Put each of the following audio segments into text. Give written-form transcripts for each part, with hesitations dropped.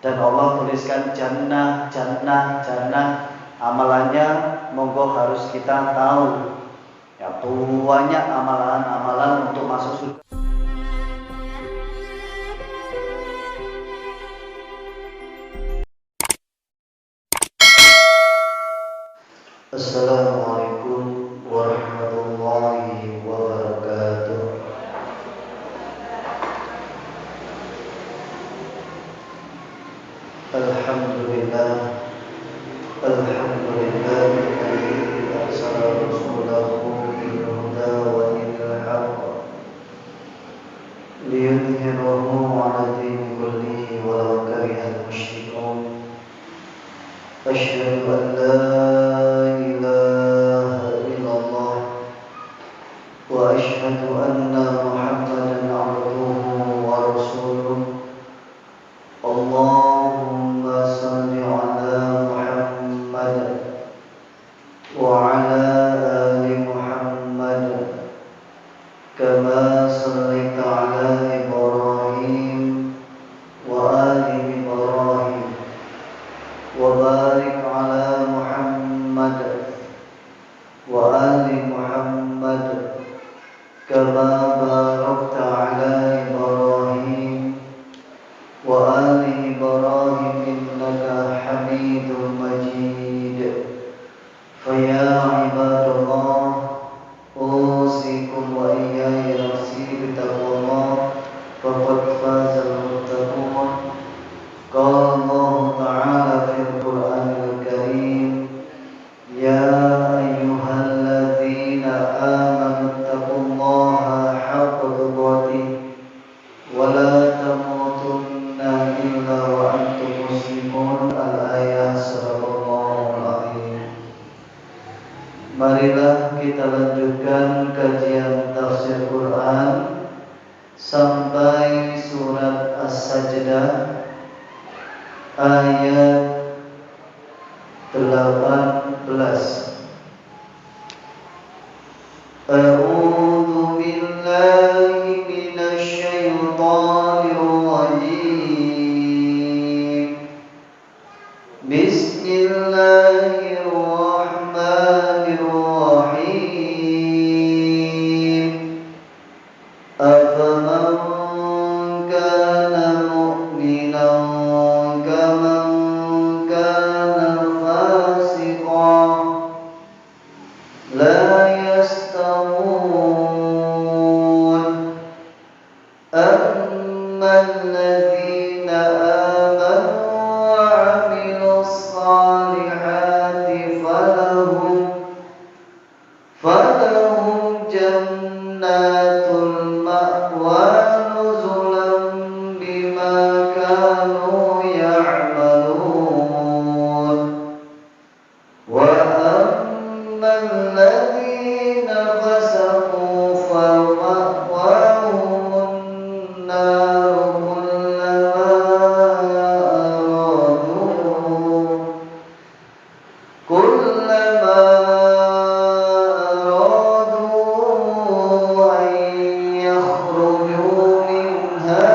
dan Allah tuliskan jannah, jannah, jannah. Amalannya monggo harus kita tahu. Ya, banyak amalan-amalan untuk masuk surga. Assalamualaikum warahmatullahi wabarakatuh. Alhamdulillah, alhamdulillahilladzi arsala rasulahu bil huda wa dinil haqq liyudhhirahu 'ala dini kullihi walau karihal musyrikun. Asyhadu an la ilaha illallah wa asyhadu anna Muhammadan 'abduhu wa rasuluh. Allahumma shalli 'ala Muhammad wa 'ala ali Muhammad kama shallaita 'ala Ibrahim wa ali Ibrahim wa barik 'ala Muhammad wa ali Muhammad kama barakta 'ala Ibrahim wa ali Ibrahim innaka Hamidum Majid. Fa ya ibadallah, usikum wa iyaya nafsi bitaqwallah, faqad fazal muttaqun. Qala Allah Ta'ala fil Qur'anil Karim, ya ayyuhalladzina amanu taqullaha haqqa tuqatih wa la tamutunna illa wa antum muslimun. Al-ayah. Sadaqallahul azim. Marilah kita lanjutkan kajian tafsir Quran sampai surat As-Sajdah ayat 18. A'udzu billahi minasy syaithanir rajim. Bismillahirrahmanirrahim. Afaman kana mu'minan kaman kana fasiqan la yastawun. Amman ladzina amanu wa 'amilus salihati falahum jannatul ma'wa nuzulan bima kanu ya'malun. Wa amman ladzina fasaqu fama'wahumun nar kullama aradu an yakhruju minha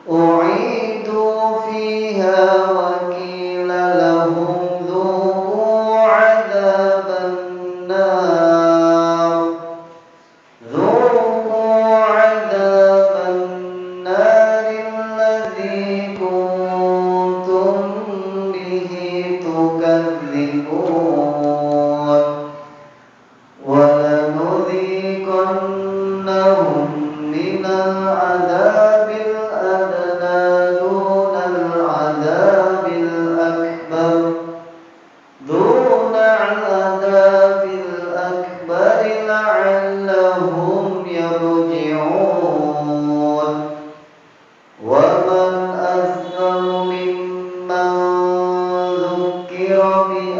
u'idu fiha wa qila lahum dhuqu 'adzaban nar alladzi kuntum bihi tukadzibun. Wa lanudhiqannahum minal 'adzabil adna dunal 'adzabil akbar la'allahum yarji'un. Wa man azlamu mimman dhukkira bi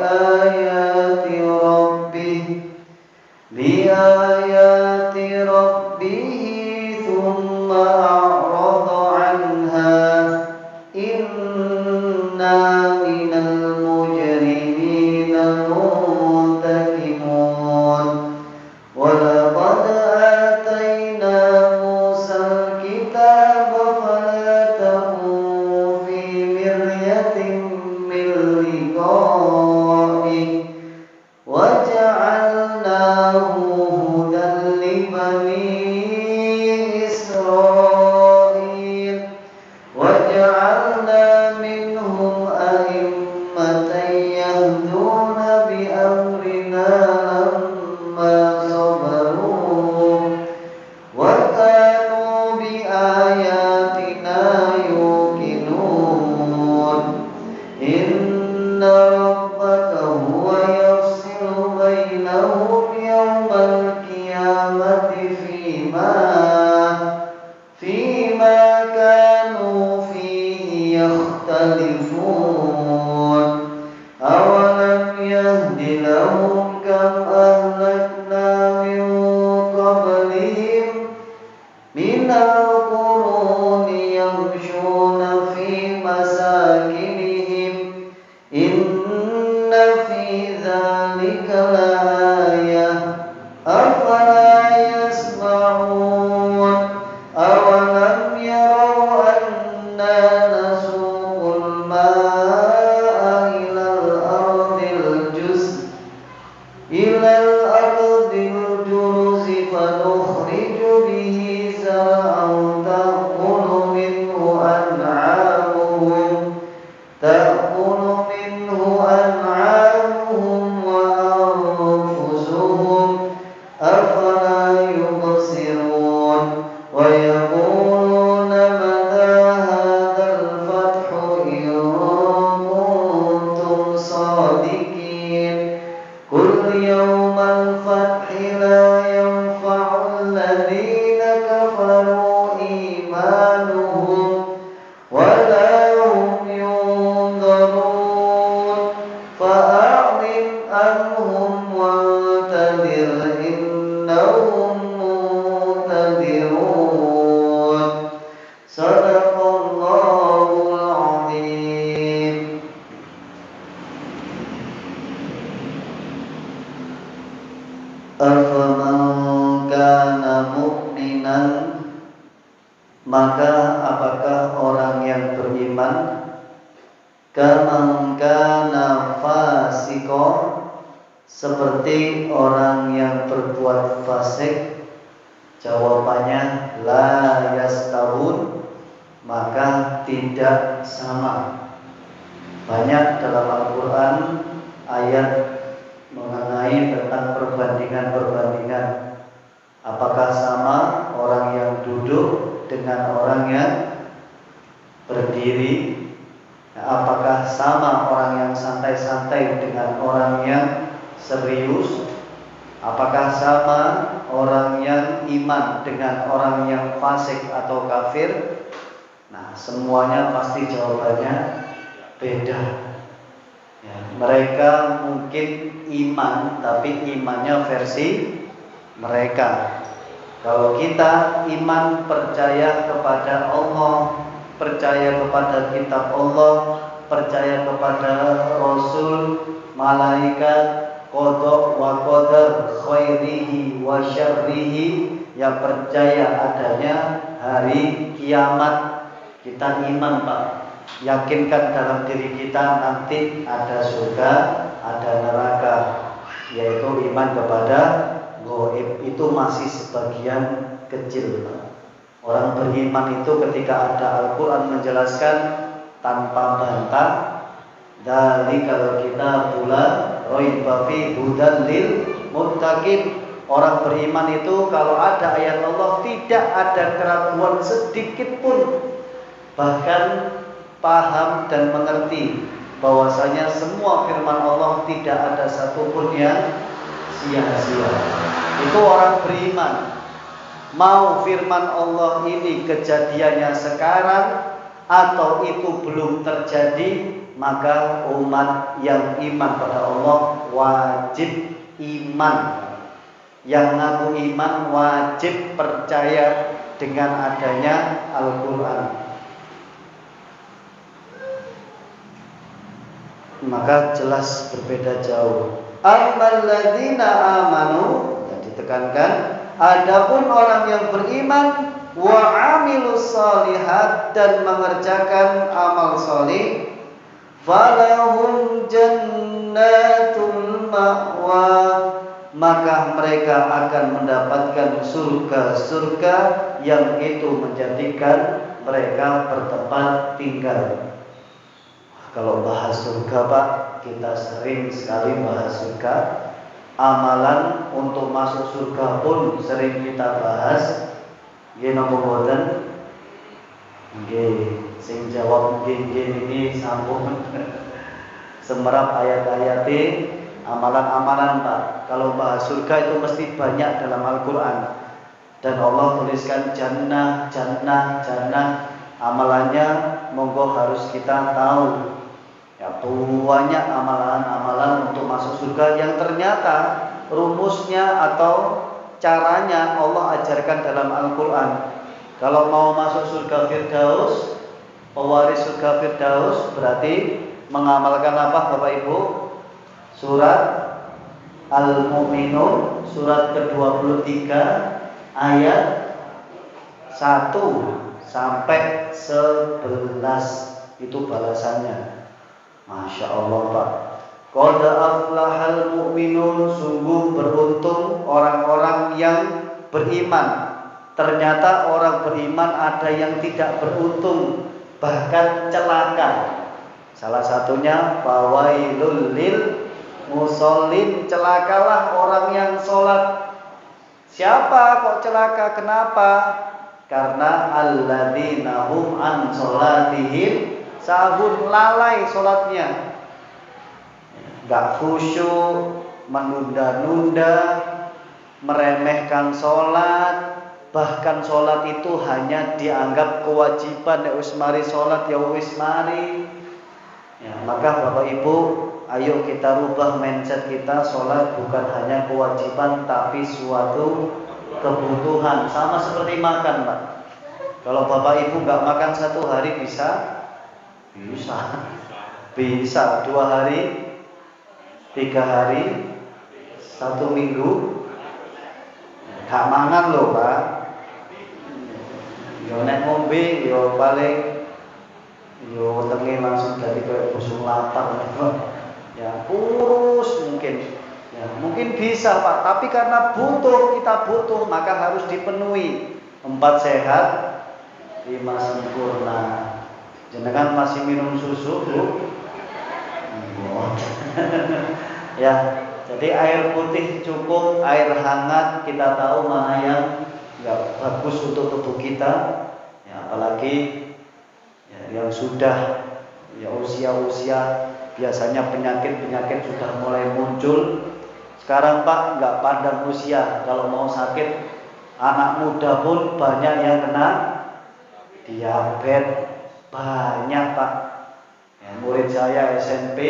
ayati rabbih thumma a'rada 'anha inna minal mujrimina muntakimun. Wa laqad atayna Musa minal quruni yamshuna fi masakinihim inna fi dzalika laayah afala yasma'un awalam yarau anna nasuqul ma'a ilal ardil juruzi fanukhriju bihi zar'an ta'kulu minhu an'amuhum wa anfusuhum afala yubsirun wa yaquluna mata hadzal fathu in kuntum shadiqin qul yawmal fathi la yanfa'u alladhina kafaru imanuhum wa la hum yunzarun fa'arid anhum wantadhir innahum muntadirun. Sadaqallahul azim. Afaman kana mu'minan, maka apakah orang yang beriman, kaman kana fasiqon, seperti orang yang berbuat fasik? Jawabannya la yastawun, maka tidak sama. Banyak dalam Al-Quran ayat mengenai tentang perbandingan-perbandingan. Apakah sama orang yang duduk dengan orang yang berdiri? Apakah sama orang yang santai-santai dengan orang yang serius? Apakah sama orang yang iman dengan orang yang fasik atau kafir? Nah, semuanya pasti jawabannya beda. Ya, mereka mungkin iman, tapi imannya versi mereka. Kalau kita iman, percaya kepada Allah, percaya kepada kitab Allah, percaya kepada Rasul, malaikat, qada wa qadar, khairihi wa syarrihi, yang percaya adanya hari kiamat. Kita iman, Pak. Yakinkan dalam diri kita nanti ada surga, ada neraka, yaitu iman kepada gaib. Itu masih sebagian kecil, Pak. Orang beriman itu ketika ada Al-Quran menjelaskan tanpa bantah, dari kalau kita pula raiba fi hudan lil muttaqin. Orang beriman itu kalau ada ayat Allah tidak ada keraguan sedikit pun, bahkan paham dan mengerti bahwasanya semua firman Allah tidak ada satupun yang sia-sia. Itu orang beriman. Mau firman Allah ini kejadiannya sekarang atau itu belum terjadi, maka umat yang iman pada Allah wajib iman. Yang ngaku iman wajib percaya dengan adanya Al-Quran. Maka jelas berbeda jauh. Alladzina amanu, yang ditekankan, adapun orang yang beriman, wa amilus shalihat, dan mengerjakan amal salih, falahum jannatul ma'wa, maka mereka akan mendapatkan surga-surga yang itu menjadikan mereka bertempat tinggal. Kalau bahas surga, Pak, kita sering sekali bahas surga. Amalan untuk masuk surga pun sering kita bahas. Nggih napa mboten? Nggih, sing jawab nggih ini sampun semerap ayat-ayate amalan-amalan, Pak. Kalau bahas surga itu mesti banyak dalam Al-Quran. Dan Allah tuliskan jannah, jannah, jannah. Amalannya monggo harus kita tahu. Ya, banyak amalan-amalan untuk masuk surga yang ternyata rumusnya atau caranya Allah ajarkan dalam Al-Quran. Kalau mau masuk surga Firdaus, pewaris surga Firdaus, berarti mengamalkan apa Bapak Ibu? Surat Al-Mu'minun surat ke-23 ayat 1 sampai 11, itu balasannya. Masya Allah Pak. Qad aflahal mu'minun, sungguh beruntung orang-orang yang beriman. Ternyata orang beriman ada yang tidak beruntung, bahkan celaka. Salah satunya fawailul lil musallin, celakalah orang yang sholat. Siapa kok celaka? Kenapa? Karena alladzina hum an sholatihim sahun, lalai sholatnya, gak khusyuk, menunda-nunda, meremehkan sholat. Bahkan sholat itu hanya dianggap kewajiban. Ya wis mari sholat, ya wis mari. Ya, maka Bapak Ibu, ayo kita rubah mindset kita. Sholat bukan hanya kewajiban, tapi suatu kebutuhan. Sama seperti makan Pak. Kalau Bapak Ibu gak makan 1 hari bisa? Bisa 2 hari, 3 hari, 1 minggu, gak mangan loh Pak. Yo nek ngombe yo paling yo wetenge langsung dari kayak busung lapar. Ya kurus mungkin. Ya mungkin bisa Pak, tapi karena kita butuh, maka harus dipenuhi. 4 sehat, 5 sempurna. Jenengan masih minum susu, Bu? Ya, jadi air putih cukup, air hangat kita tahu mana yang nggak bagus untuk tubuh kita. Ya, apalagi ya, yang sudah ya usia-usia, biasanya penyakit-penyakit sudah mulai muncul. Sekarang Pak nggak pandang usia, kalau mau sakit, anak muda pun banyak yang kena diabetes. Banyak Pak. Ya, murid saya SMP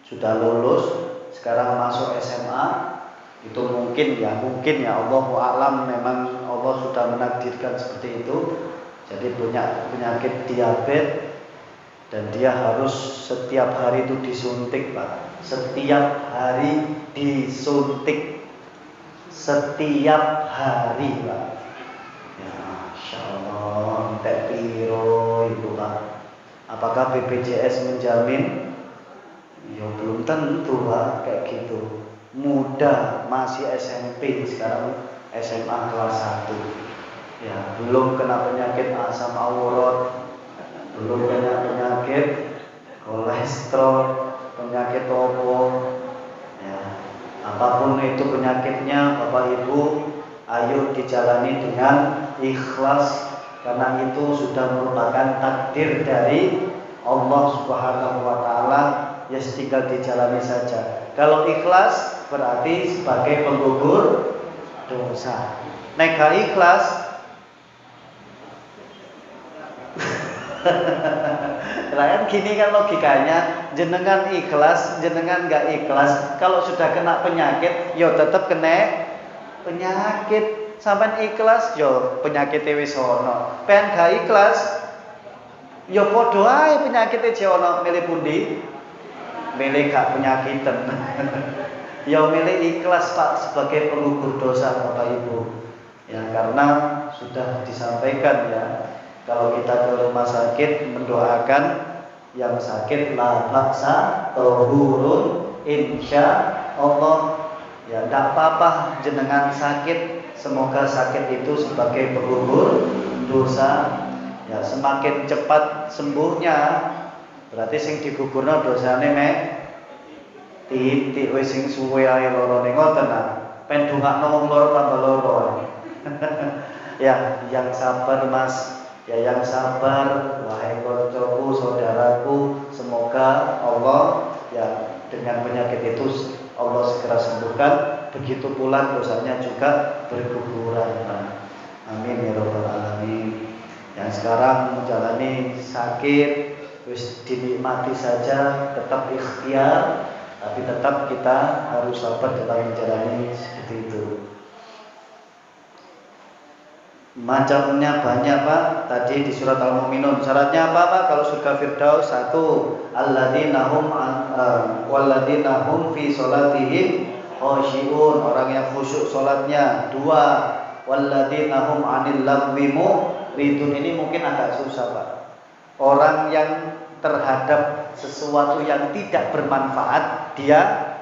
sudah lulus, sekarang masuk SMA. Itu mungkin ya Allahu a'lam, memang Allah sudah menakdirkan seperti itu. Jadi punya penyakit diabetes dan dia harus setiap hari itu disuntik Pak. Setiap hari disuntik. Setiap hari Pak. Ya Masya Allah, entek piro itu Pak. Apakah BPJS menjamin? Ya belum tentu Pak, kayak gitu. Muda masih SMP, sekarang SMA kelas 1. Ya, belum kena penyakit asam urat, belum kena penyakit kolesterol, penyakit opo. Ya, apapun itu penyakitnya Bapak Ibu, ayo dijalani dengan ikhlas, karena itu sudah merupakan takdir dari Allah Subhanahu wa taala. Ya tinggal dijalani saja. Kalau ikhlas berarti sebagai penggugur dosa. Nek gak ikhlas kan gini kan logikanya, jenengan ikhlas, jenengan gak ikhlas, kalau sudah kena penyakit, yo tetap kena penyakit. Sampai ikhlas, yo penyakit wis ono. Pen gak ikhlas, yo podo ae penyakit e ono. Milih pundi? Milih gak penyakitan. Ya milih ikhlas Pak sebagai penggugur dosa Bapak Ibu. Ya karena sudah disampaikan ya, kalau kita ke rumah sakit mendoakan yang sakit la baksa tahurun insya Allah. Ya tidak apa-apa jenengan sakit, semoga sakit itu sebagai penggugur dosa. Ya semakin cepat sembuhnya, berarti sing digugurno dosane mek titik wis sing suwe ae lorone ngoten nah. Pen dongakno wong loro tambah loro. Ya, yang sabar Mas. Ya yang sabar wahai koncoku, saudaraku, semoga Allah ya dengan penyakit itu Allah segera sembuhkan. Begitu pula dosanya juga berguguran. Amin ya rabbal alamin. Yang sekarang menjalani sakit wis dinikmati saja, tetap ikhtiar, tapi tetap kita harus sabar dalam menjalani seperti itu. Macamnya banyak Pak. Tadi di surat Al-Mu'minun. Syaratnya apa Pak? Kalau surga Firdaus, satu, alladzina hum fi sholatihim khashi'un, orang yang khusyuk sholatnya. Dua, walladzina hum 'anil lagwi mu'ridun. Ini mungkin agak susah Pak. Orang yang terhadap sesuatu yang tidak bermanfaat dia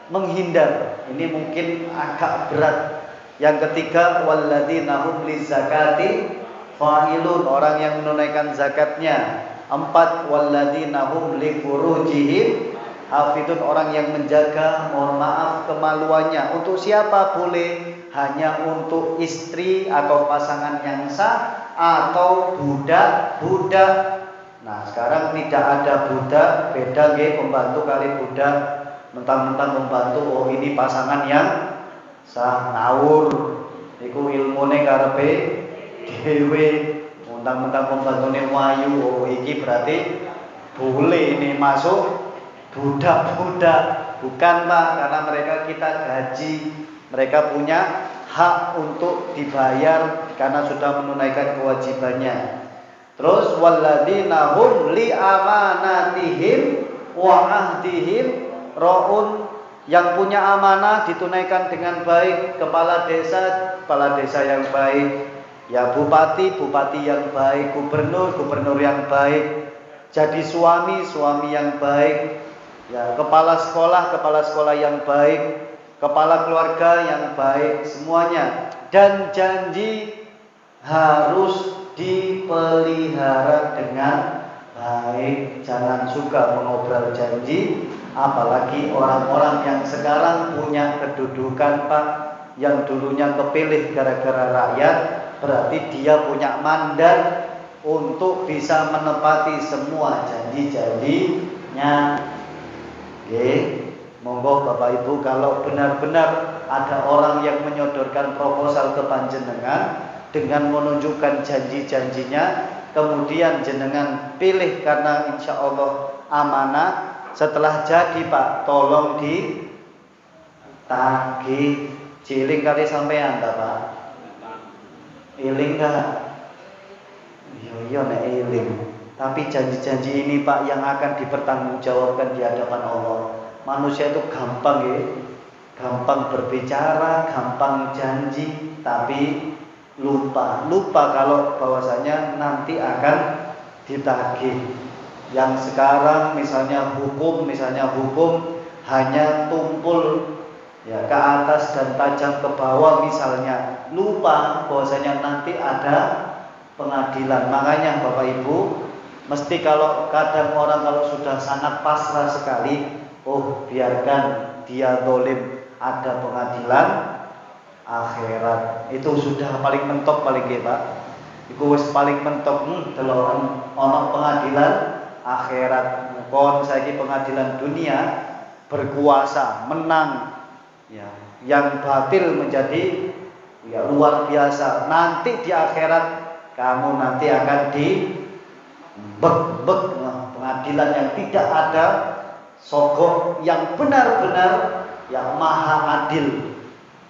menghindar. Ini mungkin agak berat. Yang ketiga, walladzina hum lizakati fa'ilun, orang yang menunaikan zakatnya. Empat, walladzina hum lifurujihim hafidun, orang yang menjaga, mohon maaf, kemaluannya. Untuk siapa boleh? Hanya untuk istri atau pasangan yang sah atau budak-budak. Nah, sekarang tidak ada budak, beda nggih, pembantu kali budak. Mentang-mentang pembantu, oh ini pasangan yang sah, ngawur. Iku ilmune karepe dhewe. Mentang-mentang pembantune wayu, oh iki berarti boleh ini masuk budak-budak. Bukan Pak, karena mereka kita gaji. Mereka punya hak untuk dibayar karena sudah menunaikan kewajibannya. Terus walladzina hum li amanatihim wa ahdihim raun, yang punya amanah ditunaikan dengan baik. Kepala desa yang baik, ya bupati yang baik, gubernur yang baik, jadi suami yang baik, ya kepala sekolah yang baik, kepala keluarga yang baik, semuanya. Dan janji harus dipelihara dengan baik. Jangan suka mengobrol janji. Apalagi orang-orang yang sekarang punya kedudukan Pak, yang dulunya kepilih gara-gara rakyat, berarti dia punya mandat untuk bisa menepati semua janji-janjinya. Oke, monggo Bapak Ibu, kalau benar-benar ada orang yang menyodorkan proposal ke panjenengan dengan menunjukkan janji-janjinya, kemudian jenengan pilih karena insya Allah amanah. Setelah jadi Pak, tolong ditagih. Ciling kali sampean ta Pak? Iling gak? Iya nek iling. Tapi janji-janji ini Pak yang akan dipertanggungjawabkan di hadapan Allah. Manusia itu gampang ya, gampang berbicara, gampang janji, tapi lupa kalau bahwasanya nanti akan ditagih. Yang sekarang misalnya hukum hanya tumpul ya ke atas dan tajam ke bawah misalnya, lupa bahwasanya nanti ada pengadilan. Makanya Bapak Ibu, mesti kalau kadang orang kalau sudah sangat pasrah sekali, oh biarkan dia zalim, ada pengadilan akhirat. Itu sudah paling mentok paling nggih Pak. Iku wis paling mentok delok ana pengadilan akhirat. Kon saiki pengadilan dunia berkuasa, menang ya, yang batil menjadi ya luar biasa. Nanti di akhirat kamu nanti akan dibek-bek pengadilan yang tidak ada sogok, yang benar-benar yang maha adil.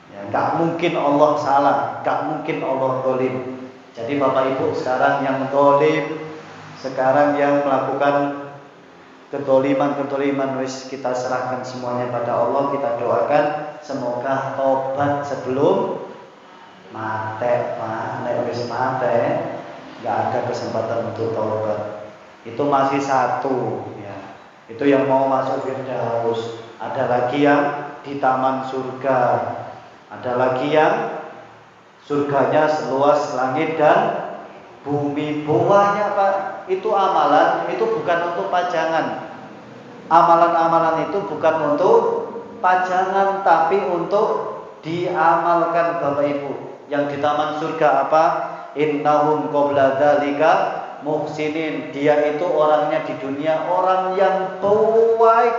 Ya, gak mungkin Allah salah, gak mungkin Allah zalim. Jadi Bapak Ibu, sekarang yang zalim, sekarang yang melakukan kedoliman wis kita serahkan semuanya pada Allah. Kita doakan semoga tobat sebelum mate. Nek wis mate nggak ada kesempatan untuk tobat. Itu masih satu ya. Itu yang mau masuk Firdaus. Ada lagi yang di taman surga. Ada lagi yang surganya seluas langit dan bumi. Banyak Pak. Itu amalan, itu bukan untuk pajangan. Amalan-amalan itu bukan untuk pajangan, tapi untuk diamalkan Bapak Ibu. Yang di taman surga apa? Innahum qabla dzalika muhsinin. Dia itu orangnya di dunia orang yang baik.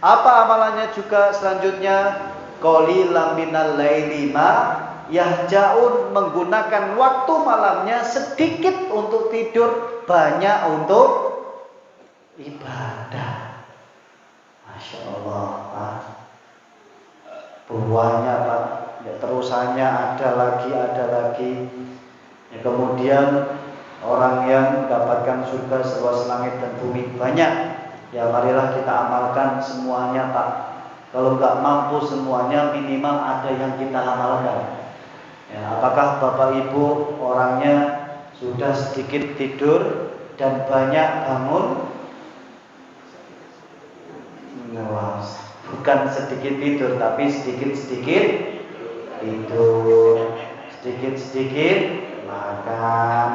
Apa amalannya juga selanjutnya? Qalilan minal laili ma yahjaun, menggunakan waktu malamnya sedikit untuk tidur, banyak untuk ibadah. Masya Allah Pak. Banyak Pak. ya, terusannya ada lagi. Ya, kemudian orang yang mendapatkan surga seluas langit dan bumi banyak. Ya marilah kita amalkan semuanya Pak. Kalau nggak mampu semuanya, minimal ada yang kita amalkan. Ya, apakah Bapak Ibu orangnya sudah sedikit tidur dan banyak bangun? Nah, bukan sedikit tidur, tapi sedikit-sedikit tidur, sedikit-sedikit makan,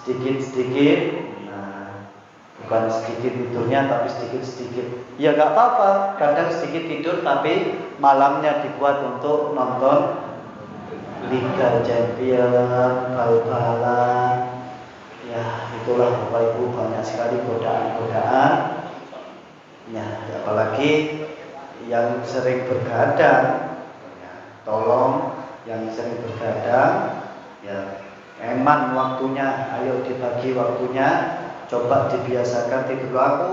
sedikit-sedikit. Nah, bukan sedikit tidurnya, tapi sedikit-sedikit. Ya nggak apa-apa. Kadang sedikit tidur, tapi malamnya dibuat untuk nonton Liga Champions, bal-balan. Ya, itulah Bapak Ibu, banyak sekali godaan-godaan. Ya, apalagi yang sering bergadang. Ya, tolong yang sering bergadang, ya eman waktunya, ayo dibagi waktunya, coba dibiasakan tidur. Aku